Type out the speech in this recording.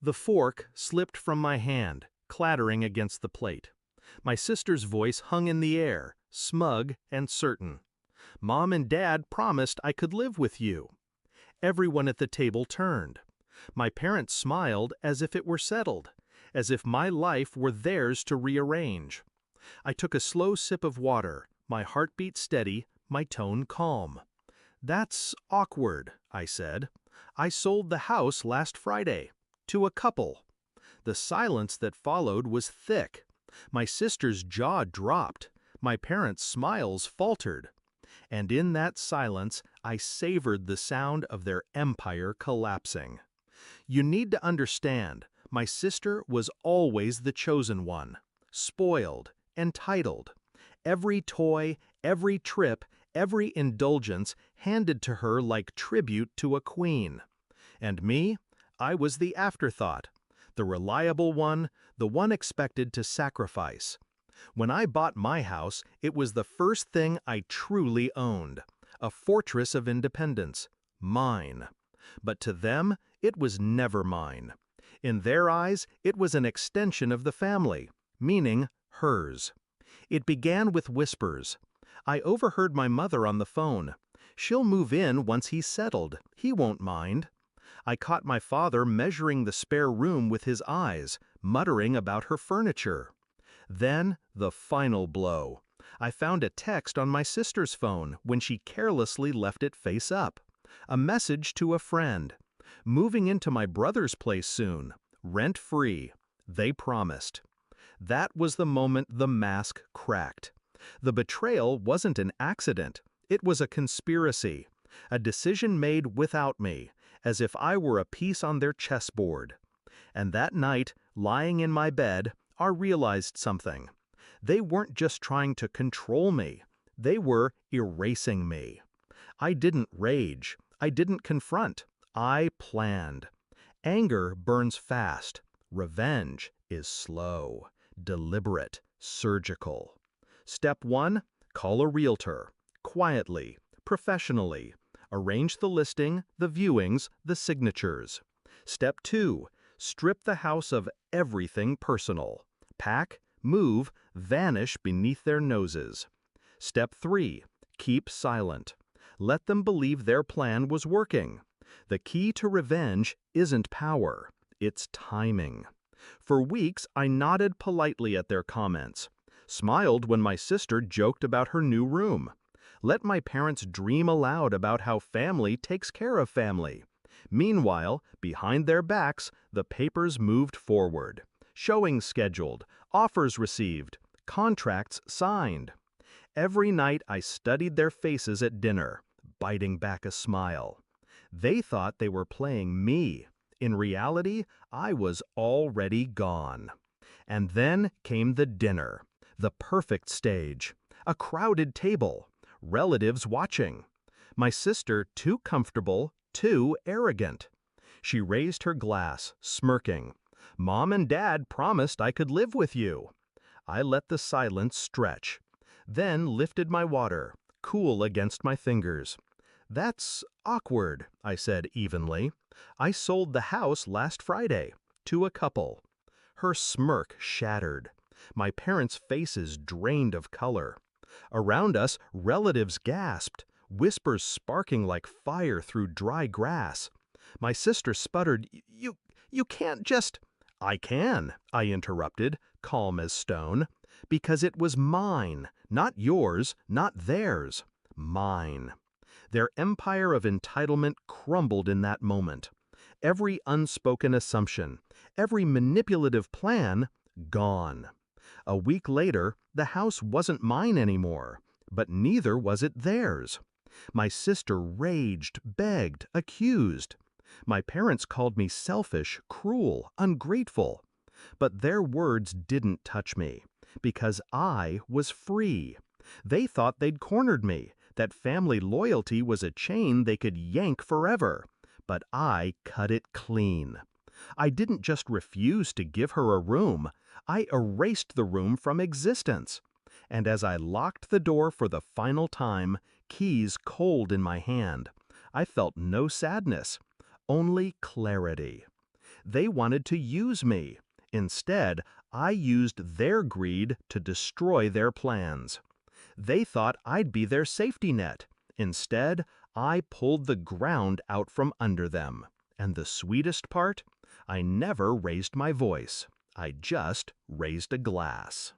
The fork slipped from my hand, clattering against the plate. My sister's voice hung in the air, smug and certain. Mom and Dad promised I could live with you. Everyone at the table turned. My parents smiled as if it were settled, as if my life were theirs to rearrange. I took a slow sip of water, my heartbeat steady, my tone calm. "That's awkward," I said. "I sold the house last Friday. To a couple." The silence that followed was thick. My sister's jaw dropped. My parents' smiles faltered. And in that silence, I savored the sound of their empire collapsing. You need to understand, my sister was always the chosen one. Spoiled, entitled. Every toy, every trip, every indulgence handed to her like tribute to a queen. And me? I was the afterthought, the reliable one, the one expected to sacrifice. When I bought my house, it was the first thing I truly owned, a fortress of independence, mine. But to them, it was never mine. In their eyes, it was an extension of the family, meaning hers. It began with whispers. I overheard my mother on the phone. "She'll move in once he's settled. He won't mind." I caught my father measuring the spare room with his eyes, muttering about her furniture. Then, the final blow. I found a text on my sister's phone when she carelessly left it face up. A message to a friend. "Moving into my brother's place soon. Rent-free. They promised." That was the moment the mask cracked. The betrayal wasn't an accident. It was a conspiracy. A decision made without me, as if I were a piece on their chessboard. And that night, lying in my bed, I realized something. They weren't just trying to control me. They were erasing me. I didn't rage. I didn't confront. I planned. Anger burns fast. Revenge is slow, deliberate, surgical. Step 1, call a realtor. Quietly, professionally. Arrange the listing, the viewings, the signatures. Step 2, strip the house of everything personal. Pack, move, vanish beneath their noses. Step 3, keep silent. Let them believe their plan was working. The key to revenge isn't power, it's timing. For weeks, I nodded politely at their comments, smiled when my sister joked about her new room. Let my parents dream aloud about how family takes care of family. Meanwhile, behind their backs, the papers moved forward. Showings scheduled, offers received, contracts signed. Every night I studied their faces at dinner, biting back a smile. They thought they were playing me. In reality, I was already gone. And then came the dinner, the perfect stage, a crowded table, relatives watching. My sister too comfortable, too arrogant. She raised her glass, smirking. "Mom and Dad promised I could live with you." I let the silence stretch, then lifted my water, cool against my fingers. "That's awkward," I said evenly. "I sold the house last Friday, to a couple." Her smirk shattered. My parents' faces drained of color. Around us, relatives gasped, whispers sparking like fire through dry grass. My sister sputtered, You can't just—" "I can," I interrupted, calm as stone, "because it was mine, not yours, not theirs. Mine." Their empire of entitlement crumbled in that moment. Every unspoken assumption, every manipulative plan, gone. A week later, the house wasn't mine anymore, but neither was it theirs. My sister raged, begged, accused. My parents called me selfish, cruel, ungrateful. But their words didn't touch me, because I was free. They thought they'd cornered me, that family loyalty was a chain they could yank forever. But I cut it clean. I didn't just refuse to give her a room, I erased the room from existence. And as I locked the door for the final time, keys cold in my hand, I felt no sadness, only clarity. They wanted to use me. Instead, I used their greed to destroy their plans. They thought I'd be their safety net. Instead, I pulled the ground out from under them. And the sweetest part? I never raised my voice. I just raised a glass.